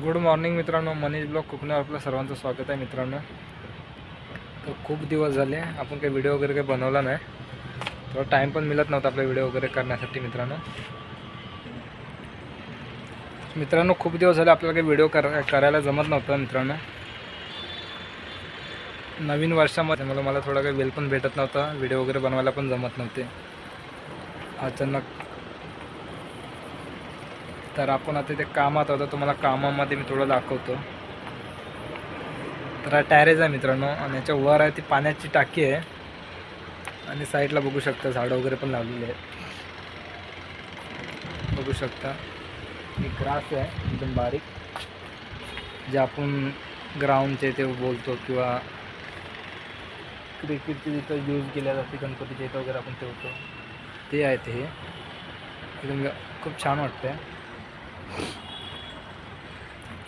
Good morning मित्रांनो, Manish blog कोकणावर आपलं सर्वांचं स्वागत आहे मित्रांनो. तर खूप दिवस झाले आपण काही व्हिडिओ वगैरे काही बनवला नाही. थोडा टाईम पण मिळत नव्हता आपला व्हिडिओ वगैरे करण्यासाठी मित्रांनो खूप दिवस झाले आपल्याला काही व्हिडिओ करायला जमत नव्हतं मित्रांनो. नवीन वर्षामध्ये मला थोडा काही वेळ पण भेटत नव्हता, व्हिडिओ वगैरे बनवायला पण जमत नव्हते अचानक. तर आपण आता ते कामात होतो, तुम्हाला कामामध्ये मी थोडं दाखवतो. तर हा टॅरेज आहे मित्रांनो आणि याच्या वर आहे ती पाण्याची टाकी आहे आणि साईडला बघू शकता झाडं वगैरे पण लावलेली आहेत. बघू शकता ही ग्रास आहे एकदम बारीक, जे आपण ग्राउंडचे ते बोलतो किंवा क्रिकेटची जिथं यूज केल्या जाते गणपतीच्या इथं वगैरे आपण ठेवतो ते आहे. ते एकदम खूप छान वाटतं.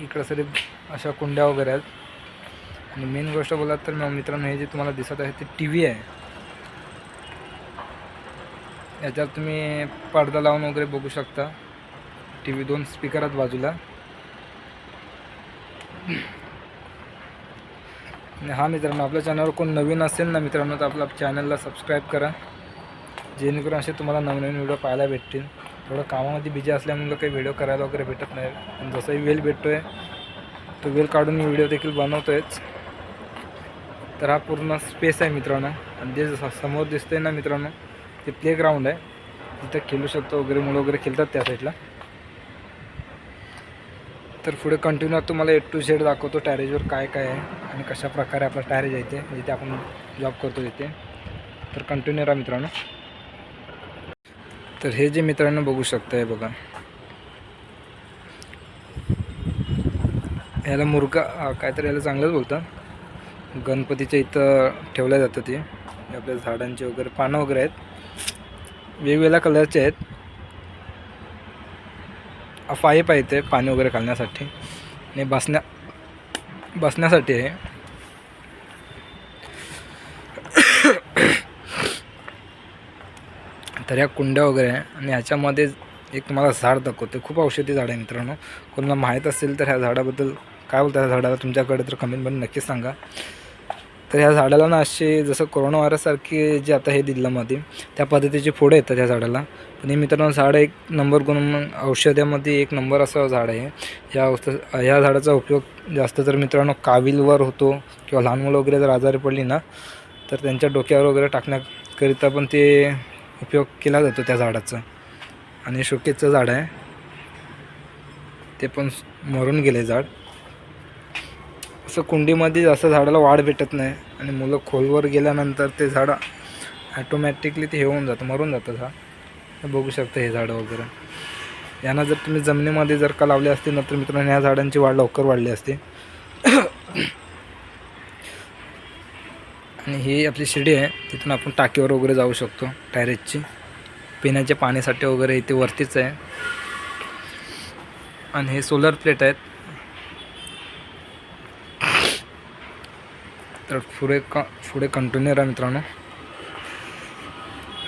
इकडं सरी अशा कुंड्या वगैरे आहेत. आणि मेन गोष्ट बोलात तर मित्रांनो, हे जे तुम्हाला दिसत आहे ते टी व्ही आहे. याच्यात तुम्ही पडदा लावून वगैरे बघू शकता. टी व्ही 2 स्पीकर आहेत बाजूला. आणि हा मित्रांनो, आपल्या चॅनलवर कोण नवीन असेल ना मित्रांनो, तर आपल्या चॅनलला सबस्क्राईब करा, जेणेकरून असे तुम्हाला नवनवीन व्हिडिओ पाहायला भेटतील. थोडं कामामध्ये बिझी असल्यामुळे काही व्हिडिओ करायला वगैरे भेटत नाही, पण जसंही वेळ भेटतो आहे तो वेळ काढून मी व्हिडिओ देखील बनवतो आहेच. तर हा पूर्ण स्पेस आहे मित्रांनो. आणि जे समोर दिसतंय ना मित्रांनो, ते प्लेग्राऊंड आहे, तिथं खेळू शकतो वगैरे, मुलं वगैरे खेळतात त्या साईडला. तर पुढे कंटिन्यू तुम्हाला A to Z दाखवतो टॅरेजवर काय काय आहे आणि कशा प्रकारे आपला टॅरेज आहे ते, जिथे आपण जॉब करतो तिथे. तर कंटिन्यू राहा मित्रांनो. तर हे जे मित्रांनो बघू शकता, हे बघा, ह्याला मुर्गा काहीतरी याला चांगलंच बोलतात. गणपतीच्या इथं ठेवलं जातं ते. आपल्या झाडांचे वगैरे पानं वगैरे आहेत, वेगवेगळ्या कलरचे आहेत. पाईप आहे ते पाणी वगैरे घालण्यासाठी आणि बसण्यासाठी आहे. तर ह्या कुंड्या वगैरे आहे आणि ह्याच्यामध्ये एक तुम्हाला झाड दाखवते. खूप औषधी झाड आहे मित्रांनो. कोणाला माहीत असेल तर ह्या झाडाबद्दल काय बोलतात, ह्या झाडाला तुमच्याकडे तर कमेंटमध्ये नक्कीच सांगा. तर ह्या झाडाला ना असे जसं कोरोना व्हायरससारखे जे आता हे दिल्लीमध्ये त्या पद्धतीचे फोडे येतात ह्या झाडाला. पण हे मित्रांनो झाड एक नंबर गुण औषधामध्ये एक नंबर असं झाड आहे. ह्या झाडाचा उपयोग जास्त तर मित्रांनो कावीलवर होतो, किंवा लहान मुलं वगैरे जर आजारी पडली ना तर त्यांच्या डोक्यावर वगैरे टाकण्याकरिता पण ते उपयोग केला जातो त्या झाडाचा. आणि शोकेचं झाड आहे, ते पण मरून गेले झाड. असं कुंडीमध्ये जास्त झाडाला वाढ भेटत नाही आणि मुलं खोलवर गेल्यानंतर ते झाड ॲटोमॅटिकली ते हे होऊन जातं, मरून जातं झाड. बघू शकता हे झाडं वगैरे. यांना जर तुम्ही जमिनीमध्ये जर का लावले असते ना तर मित्रांनो ह्या झाडांची वाढ लवकर वाढली असते. आणि ही आपली शिडी आहे, तिथून आपण टाकीवर वगैरे जाऊ शकतो टॅरेजची. पिण्याच्या पाण्यासाठी वगैरे इथे वरतीच आहे. आणि हे सोलर प्लेट आहेत. तर पुढे कंटिन्यू राहा मित्रांनो.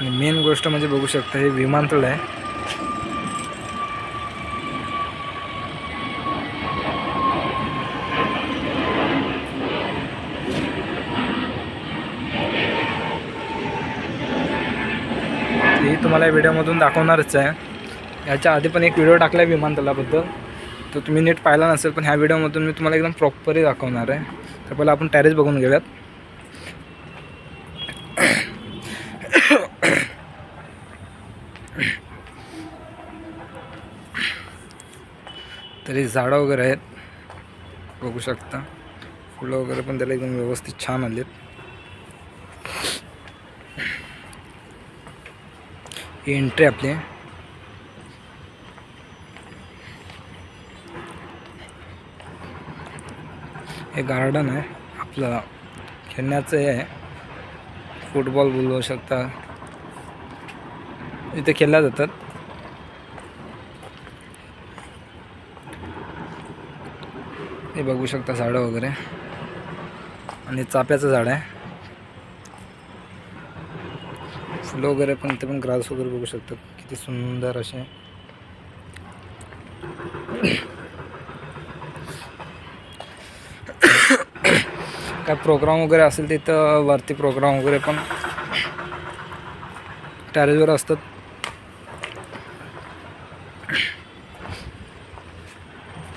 आणि मेन गोष्ट म्हणजे बघू शकता हे विमानतळ आहे. हे तुम्हाला या व्हिडिओमधून दाखवणारच आहे. याच्या आधी पण एक व्हिडिओ टाकला आहे विमानतळाबद्दल, तो तुम्ही नीट पाहिला नसेल, पण ह्या व्हिडिओमधून मी तुम्हाला एकदम प्रॉपरली दाखवणार आहे. तर पहिला आपण टॅरेस बघून घेऊयात. तरी झाडं वगैरे आहेत, बघू शकता. फुलं वगैरे पण त्याला एकदम व्यवस्थित छान आलेत. ही एंट्री आपली. हे गार्डन आहे आपलं, खेळण्याचं हे आहे. फुटबॉल बोलवू शकता, इथे खेळल्या जातात. हे बघू शकता झाडं वगैरे. आणि चाफ्याचं झाड आहे. फुलं वगैरे पण इथे पण ग्रास वगैरे बघू शकता, किती सुंदर असे. काय प्रोग्राम वगैरे असेल तिथं वरती प्रोग्राम वगैरे पण टेरेसवर असतात.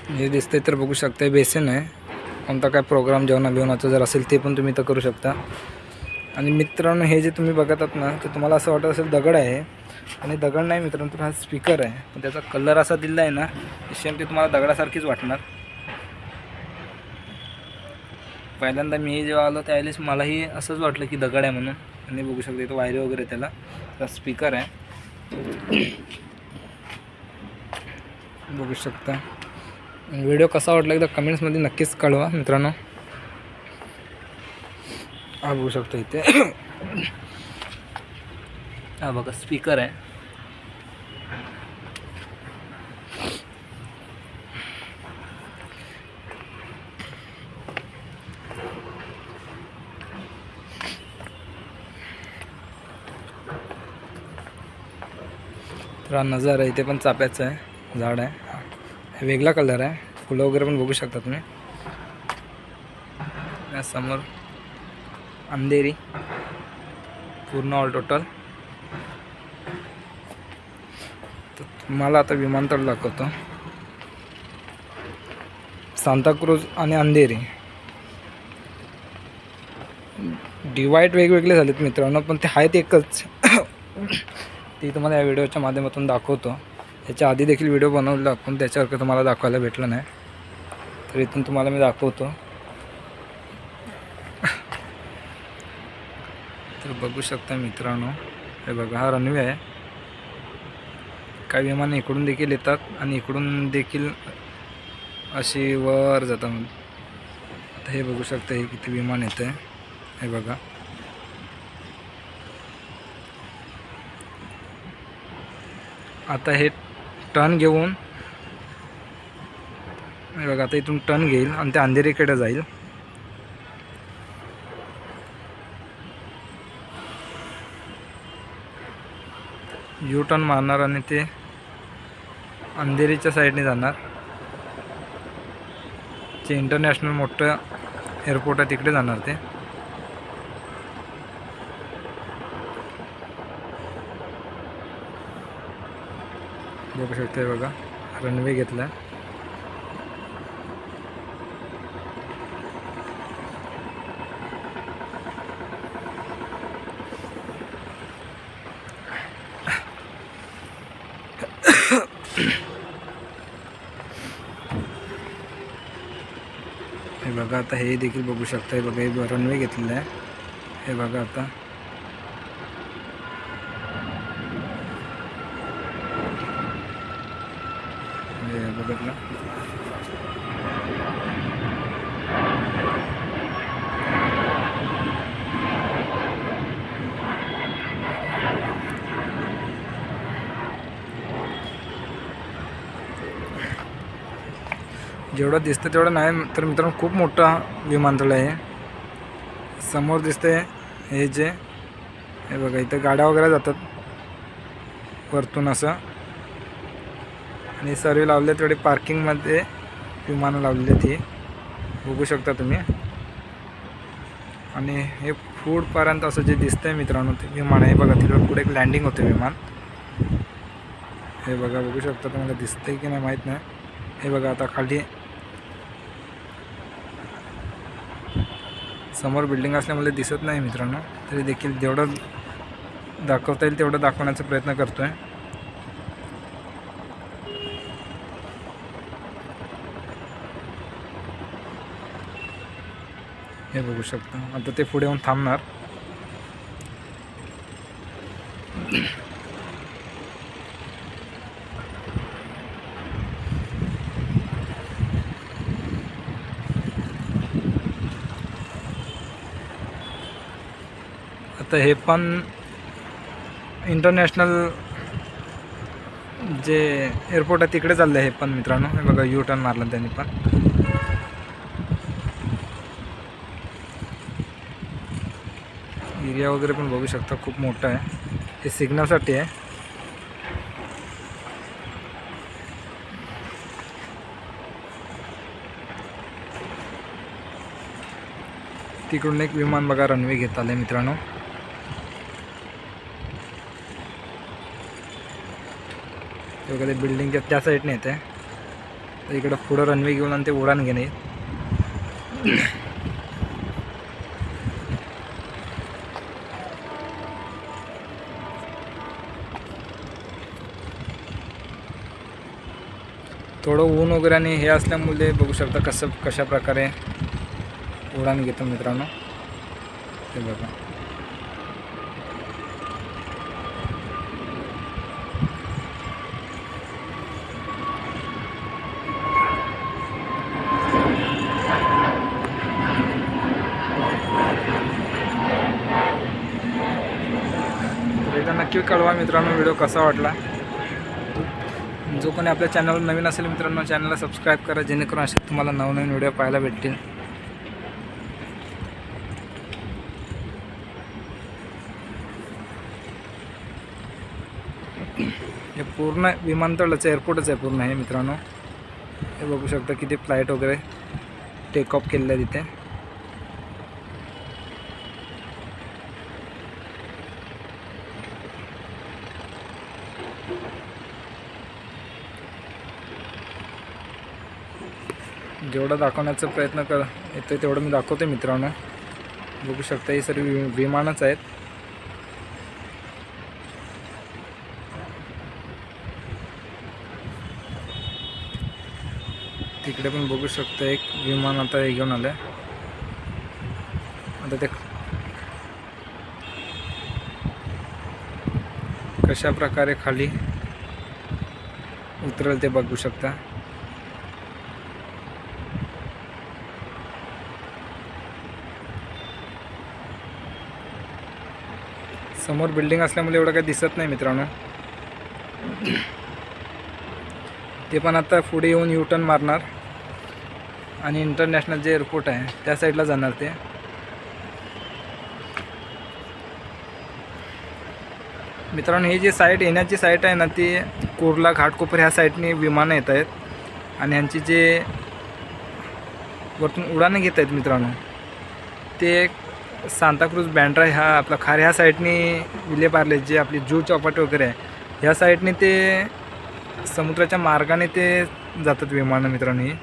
हे दिसतंय तर बघू शकता बेसिन आहे. कोणता काय प्रोग्राम जेवणाचं जर असेल ते पण तुम्ही इथं करू शकता. आणि मित्रांनो हे जे तुम्ही बघत आहात ना तर तुम्हाला असं वाटत असेल दगड आहे, आणि दगड नाही मित्रांनो, तर हा स्पीकर आहे. पण त्याचा कलर असा दिला आहे ना सेम ते तुम्हाला दगडासारखीच वाटणार. पहिल्यांदा मी जेव्हा आलो त्यावेळेस मलाही असंच वाटलं की दगड आहे म्हणून. आणि बघू शकता इथं वायरी वगैरे त्याला स्पीकर आहे. बघू शकता. व्हिडिओ कसा वाटला एकदा कमेंट्समध्ये नक्कीच कळवा मित्रांनो. हा बघू शकता इथे हा बघा स्पीकर आहे. तर हा नजारा इथे पण चाफ्याचं आहे, झाड आहे, वेगळा कलर आहे. फुलं वगैरे पण बघू शकता तुम्ही. समोर अंधेरी पूर्ण ऑल टोटल. तर तुम्हाला आता विमानतळ दाखवतो. सांताक्रूज आणि अंधेरी डिवाईड वेगवेगळे झालेत मित्रांनो, पण ते आहेत एकच. ती तुम्हाला या व्हिडिओच्या माध्यमातून दाखवतो. याच्या आधी देखील व्हिडिओ बनवला पण त्याच्यावर तुम्हाला दाखवायला भेटलं नाही, तर इथून तुम्हाला मी दाखवतो. तर बघू शकता मित्रांनो, हे बघा हा रनवे आहे. काही विमान इकडून देखील येतात आणि इकडून देखील अशी वर जातात. आता हे बघू शकता हे किती विमान येतं आहे, हे बघा. आता हे टर्न घेऊन हे बघा, आता इथून टर्न घेईल आणि ते अंधेरीकडे जाईल. यू टर्न मारणार आणि ते अंधेरीच्या साईडने जाणार. जे इंटरनॅशनल मोठं एअरपोर्ट आहे तिकडे जाणार ते. बघू शकते बघा रनवे घेतला. हे बघा आता हे देखील बघू शकता. हे बघा हे रनवे घेतलेलं आहे. हे बघा आता बघितलं. जेवढं दिसतं तेवढं नाही तर मित्रांनो खूप मोठा विमानतळ आहे. समोर दिसते हे जे हे बघा इथं गाड्या वगैरे जातात वरतून असं, आणि सर्व लावले तेवढे पार्किंगमध्ये विमानं लावलेली ती बघू शकता तुम्ही. आणि हे पुढपर्यंत असं जे दिसतंय मित्रांनो ते विमान आहे. बघा तिकडे पुढे एक लँडिंग होते विमान. हे बघा बघू शकता तुम्हाला दिसतंय की नाही माहीत नाही. हे बघा आता खाली समोर बिल्डिंग असल्यामुळे दिसत नाही मित्रांनो, तरी देखील जेवढं दाखवता येईल तेवढं दाखवण्याचा प्रयत्न करतो आहे. हे बघू शकता आता ते पुढे येऊन थांबणार. आता हे पण इंटरनॅशनल जे एअरपोर्ट आहे तिकडे चाललं आहे हे पण मित्रांनो. हे बघा यू टर्न मारला त्यांनी पण. एरिया वगैरे पण बघू शकता खूप मोठा आहे. हे सिग्नलसाठी आहे. तिकडून एक विमान बघा रनवे घेत आले मित्रांनो. वगैरे बिल्डिंगच्या त्या साईडने येते. तर इकडं पुढं रनवे घेऊन आणि ते उडान घेणे. थोडं ऊन वगैरे आणि हे असल्यामुळे बघू शकता कशा प्रकारे उडान घेतो मित्रांनो. ते बघा एकदा नक्की कळवा मित्रांनो व्हिडिओ कसा वाटला. जो कोणी आपल्या चॅनलवर नवीन असेल मित्रांनो चॅनलला सबस्क्राईब करा, जेणेकरून असे तुम्हाला नवनवीन व्हिडिओ पाहायला भेटतील. हे पूर्ण विमानतळाचं एअरपोर्टच आहे पूर्ण हे मित्रांनो. हे बघू शकता किती फ्लाईट वगैरे टेक ऑफ केलेलं आहे तिथे. जेवढं दाखवण्याचा प्रयत्न येतो तेवढं मी दाखवते मित्रांनो. बघू शकता ही सर्व विमानच आहेत. तिकडे पण बघू शकता एक विमान आता घेऊन आलं. आता ते कशा प्रकारे खाली उतरेल ते बघू शकता. समोर बिल्डिंग असल्यामुळे एवढं काही दिसत नाही मित्रांनो. ते पण आता पुढे येऊन यू टर्न मारणार आणि इंटरनॅशनल जे एअरपोर्ट आहे त्या साईडला जाणार ते. मित्रांनो ही जी साईट येण्याची साईट आहे ना ती कुर्ला घाटकोपर ह्या साईडने विमानं येत आहेत आणि ह्यांची जे वरतून उड्डाणं घेत आहेत मित्रांनो ते सांताक्रूज बँड्रा ह्या आपला खार ह्या साईडने विलेपार्ले जे आपली जूह चौपाटी वगैरे आहे ह्या साईडने ते समुद्राच्या मार्गाने ते जातात विमानं मित्रांनो. ही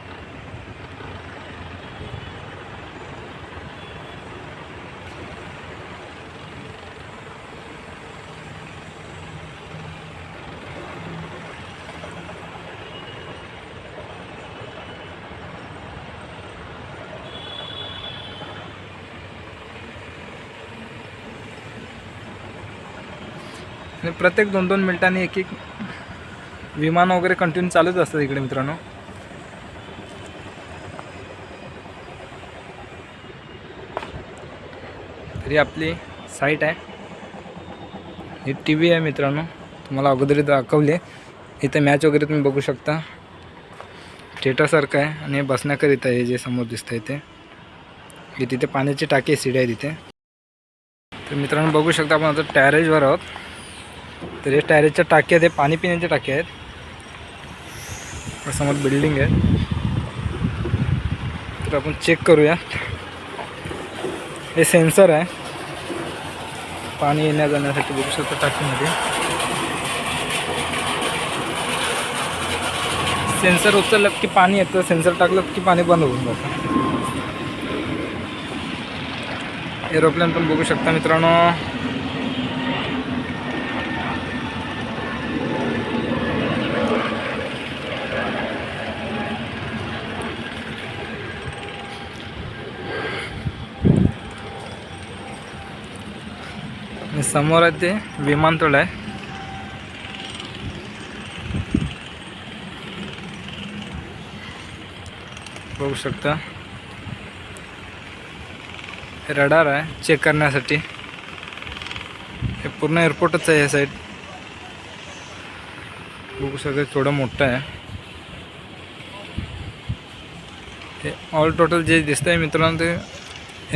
आणि प्रत्येक 2-2 मिनिटांनी एक विमान वगैरे कंटिन्यू चालूच असतात इकडे मित्रांनो. तरी आपली साईट आहे. ही TV आहे मित्रांनो, तुम्हाला अगोदर दाखवले. इथे मॅच वगैरे तुम्ही बघू शकता. थिएटरसारखं आहे आणि बसण्याकरिता आहे जे समोर दिसतं आहे ते. तिथे पाण्याची टाकी आहे, सीडी आहे तिथे. तर मित्रांनो बघू शकता आपण आता टॅरेजवर आहोत. तर हे टॅरेजच्या टाक्या आहेत, पाणी पिण्याच्या टाक्या आहेत. समोर बिल्डिंग आहे. तर आपण चेक करूया. हे सेन्सर आहे पाणी येण्या जाण्यासाठी. बघू शकता टाकीमध्ये सेन्सर उचललं की पाणी येतं, सेन्सर टाकलं की पाणी बंद होऊन जातं. एरोप्लेन पण बघू शकता मित्रांनो. समोर आहे ते विमानतळ आहे. बघू शकता रडार आहे चेक करण्यासाठी. हे पूर्ण एअरपोर्टच आहे. हे साईड बघू शकता थोडं मोठं आहे. हे ऑल टोटल जे दिसतंय मित्रांनो ते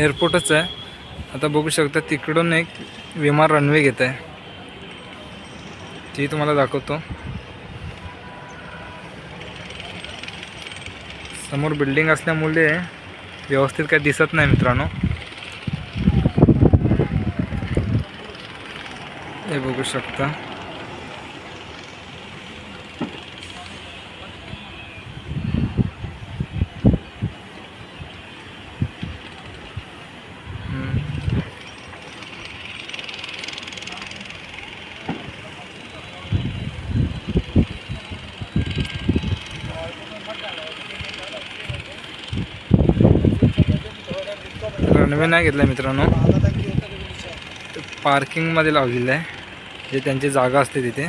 एअरपोर्टच आहे. आता बघू शकता तिकडून एक विमान रनवे घेत आहे, ती तुम्हाला दाखवतो. समोर बिल्डिंग असल्यामुळे व्यवस्थित काही दिसत नाही मित्रांनो. हे बघू शकता. रनवे नाही घेतला मित्रांनो, पार्किंगमध्ये लावलेलं आहे. जे त्यांची जागा असते तिथे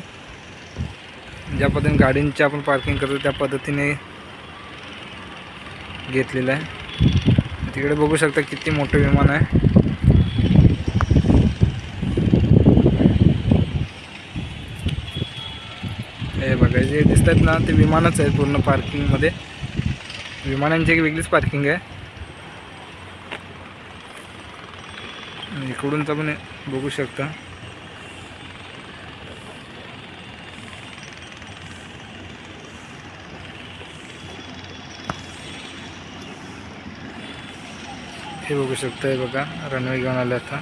ज्या पद्धतीने गाडींची आपण पार्किंग करतो त्या पद्धतीने घेतलेलं आहे. तिकडे बघू शकता किती मोठं विमान आहे. हे बघा जे दिसतात ना ते विमानच आहे पूर्ण पार्किंगमध्ये. विमानांची एक वेगळीच पार्किंग आहे. इकडून तर पण बघू शकता. हे बघू शकता. हे बघा रनवे घेऊन आले आता.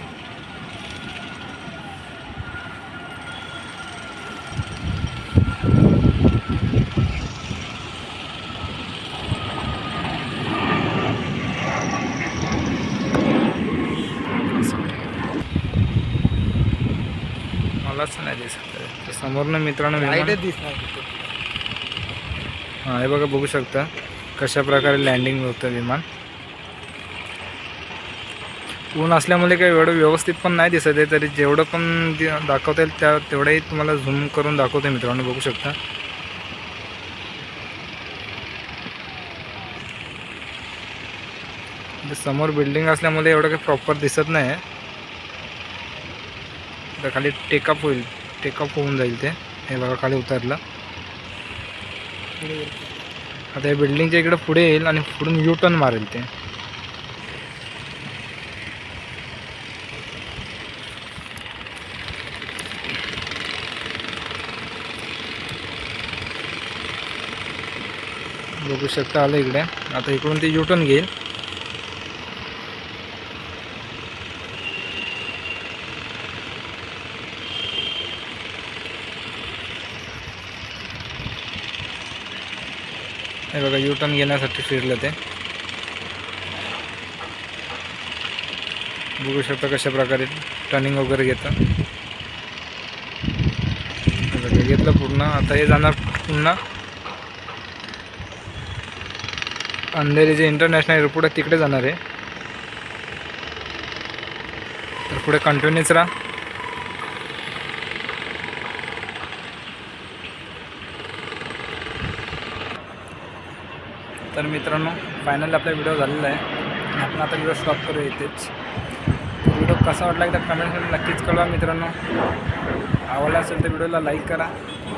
मलाच नाही दिसत समोरनं मित्रांनो दिसणार. हां हे बघा बघू शकता कशा प्रकारे लँडिंग होतं विमान. ऊन असल्यामुळे काही एवढं व्यवस्थित पण नाही दिसत आहे, तरी जेवढं पण दाखवता येईल तेवढंही तुम्हाला झूम करून दाखवते मित्रांनो. बघू शकता. समोर बिल्डिंग असल्यामुळे एवढं काही प्रॉपर दिसत नाही. तर खाली टेकअप होऊन जाईल ते. हे बघा खाली उतरलं. आता या बिल्डिंगच्या इकडे पुढे येईल आणि पुढून यू टर्न मारेल ते. बघू शकता आलं इकडे. आता इकडून ते यू टर्न घेईल. हे बघा यू टर्न घेण्यासाठी फिरलं ते. बघू शकता कशा प्रकारे टर्निंग वगैरे घेतं. घेतलं पूर्ण. आता हे जाणार पुन्हा अंधेरी जे इंटरनॅशनल एअरपोर्ट आहे तिकडे जाणार आहे. तर पुढे कंटिन्यूच राहा. तर मित्रांनो फायनली आपला व्हिडिओ झालेला आहे आणि आपण आता व्हिडिओ स्टॉप करू इथेच. व्हिडिओ कसा वाटला एकदा कमेंटमध्ये नक्कीच कळवा मित्रांनो. आवडला असेल तर व्हिडिओला लाईक करा,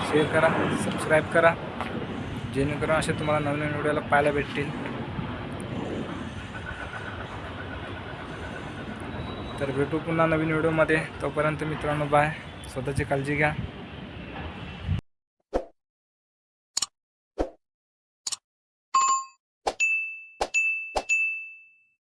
शेअर करा, सबस्क्राईब करा, जेणेकरून असे तुम्हाला नवीन व्हिडिओला पाहायला भेटतील. तर भेटू पुन्हा नवीन व्हिडिओमध्ये. तोपर्यंत मित्रांनो बाय. स्वतःची काळजी घ्या.